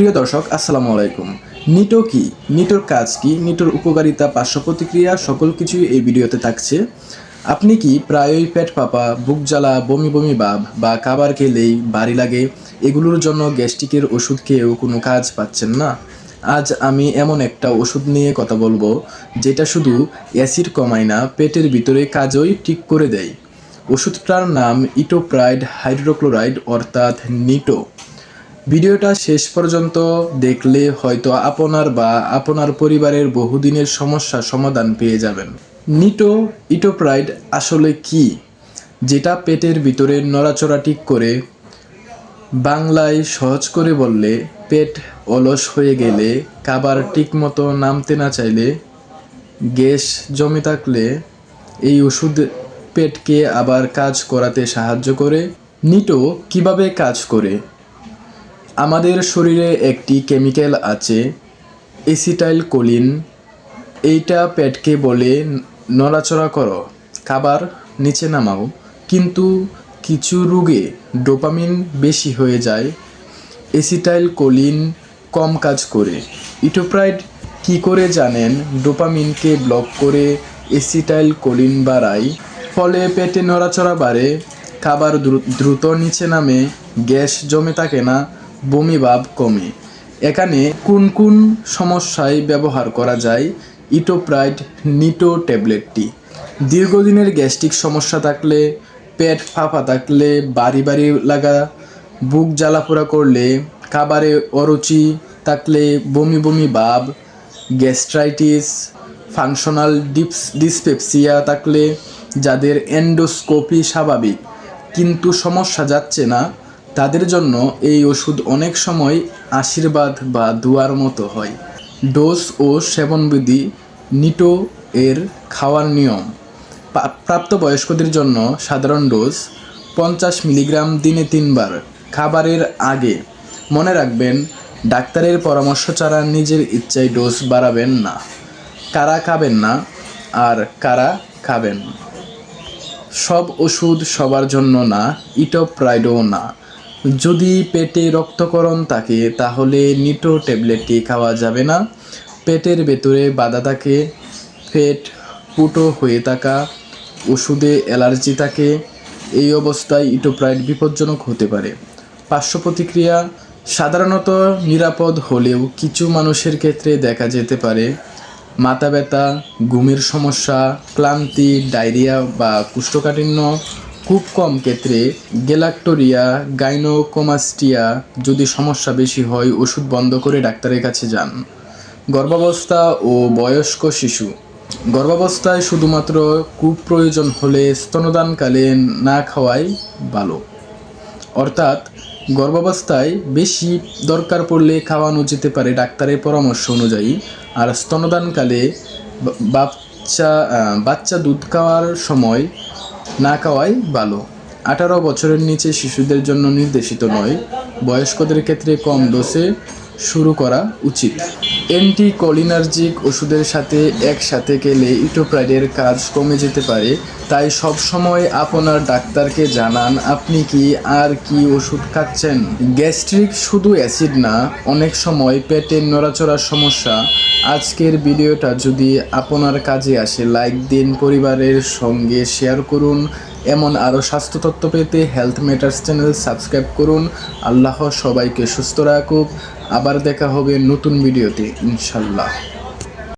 প্রিয় দর্শক আসসালামু আলাইকুম। নিটো কি, নিটোর কাজ কি, নিটোর উপকারিতা, পার্শ্ব প্রতিক্রিয়া সকল কিছুই এই ভিডিওতে থাকছে। আপনি কি প্রায়ই পেট ফাঁপা, বুক জ্বালা, বমি বমি ভাব বা খাবার খেলেই ভারী লাগে, এগুলোর জন্য গ্যাস্ট্রিকের ওষুধ খেয়েও কোনো কাজ পাচ্ছেন না? আজ আমি এমন একটা ওষুধ নিয়ে কথা বলবো যেটা শুধু অ্যাসিড কমায় না, পেটের ভিতরে কাজই ঠিক করে দেয়। ওষুধটার নাম ইটোপ্রাইড হাইড্রোক্লোরাইড অর্থাৎ নিটো। ভিডিওটা শেষ পর্যন্ত দেখলে হয়তো আপনার বা আপনার পরিবারের বহুদিনের সমস্যার সমাধান পেয়ে যাবেন। নিটো ইটোপ্রাইড আসলে কি, যেটা পেটের ভিতরে নড়াচড়া ঠিক করে? বাংলায় সহজ করে বললে, পেট অলস হয়ে গেলে, খাবার ঠিকমতো নামতে না চাইলে, গ্যাস জমে থাকলে এই ওষুধ পেটকে আবার কাজ করাতে সাহায্য করে। নিটো কিভাবে কাজ করে? আমাদের শরীরে একটি কেমিক্যাল আছে অ্যাসিটাইলকোলিন। এইটা পেটকে বলে নড়াচড়া করো, খাবার নিচে নামাও। কিন্তু কিছু রোগে ডোপামিন বেশি হয়ে যায়, অ্যাসিটাইলকোলিন কম কাজ করে। ইটোপ্রাইড কি করে জানেন? ডোপামিনকে ব্লক করে অ্যাসিটাইলকোলিন বাড়ায়, ফলে পেটে নড়াচড়া বাড়ে, খাবার দ্রুত নিচে নামে, গ্যাস জমে থাকে না, বমি ভাব কমে। এখানে কোন কোন সমস্যায় ব্যবহার করা যায় ইটোপ্রাইড নিটো ট্যাবলেটটি? দীর্ঘদিনের গ্যাস্ট্রিক সমস্যা থাকলে, পেট ফাঁপা থাকলে, বাড়ি বাড়ি লাগা, বুক জ্বালাপোড়া করলে, খাবারে অরুচি থাকলে, বমি বমি ভাব, গ্যাস্ট্রাইটিস, ফাংশনাল ডিসপেপসিয়া থাকলে, যাদের এন্ডোস্কোপি স্বাভাবিক কিন্তু সমস্যা যাচ্ছে না, তাদের জন্য এই ওষুধ অনেক সময় আশীর্বাদ বা দুয়ার মতো হয়। ডোজ ও সেবনবিধি। নিটো এর খাওয়ার নিয়ম: প্রাপ্তবয়স্কদের জন্য সাধারণ ডোজ 50 মিলিগ্রাম দিনে 3 বার, খাবারের আগে। মনে রাখবেন, ডাক্তারের পরামর্শ ছাড়া নিজের ইচ্ছায় ডোজ বাড়াবেন না। কারা খাবেন না আর কারা খাবেন? সব ওষুধ সবার জন্য না, ইটোপ্রাইডও না। যদি পেটে রক্তক্ষরণ থাকে তাহলে নিটো ট্যাবলেটটি খাওয়া যাবে না। পেটের ভেতরে বাধা থাকে, পেট ফুটো হয়ে থাকা, ওষুধে অ্যালার্জি থাকে, এই অবস্থায় ইটোপ্রাইড বিপজ্জনক হতে পারে। পার্শ্ব প্রতিক্রিয়া সাধারণত নিরাপদ হলেও কিছু মানুষের ক্ষেত্রে দেখা যেতে পারে মাথা ব্যথা, ঘুমের সমস্যা, ক্লান্তি, ডায়রিয়া বা কোষ্ঠকাঠিন্য। খুব কম ক্ষেত্রে গ্যালাক্টোরিয়া, গাইনোকোমাস্টিয়া। যদি সমস্যা বেশি হয়, ওষুধ বন্ধ করে ডাক্তারের কাছে যান। গর্ভাবস্থা ও বয়স্ক শিশু। গর্ভাবস্থায় শুধুমাত্র খুব প্রয়োজন হলে স্তন্যদানকালে না খাওয়াই ভালো। অর্থাৎ গর্ভাবস্থায় বেশি দরকার পড়লে খাওয়ানো যেতে পারে ডাক্তারের পরামর্শ অনুযায়ী, আর স্তন্যদানকালে বাচ্চা দুধ খাওয়ার সময় না খাওয়াই ভালো। 18 বছরের নিচে শিশুদের জন্য নির্দেশিত নয়। বয়স্কদের ক্ষেত্রে কম ডোজে শুরু করা উচিত। অ্যান্টিকোলিনার্জিক ওষুধের সাথে একসাথে খেলে ইটোপ্রাইডের কাজ কমে যেতে পারে, তাই সবসময় আপনার ডাক্তারকে জানান আপনি কি আর কি ওষুধ খাচ্ছেন। গ্যাস্ট্রিক শুধু অ্যাসিড না, অনেক সময় পেটের নড়াচড়ার সমস্যা। আজকের ভিডিওটা যদি আপনার কাজে আসে, লাইক দিন, পরিবারের সঙ্গে শেয়ার করুন। এমন আরও স্বাস্থ্য তথ্য পেতে হেলথ ম্যাটার্স চ্যানেল সাবস্ক্রাইব করুন। আল্লাহ সবাইকে সুস্থ রাখুক। আবার দেখা হবে নতুন ভিডিওতে ইনশাল্লাহ।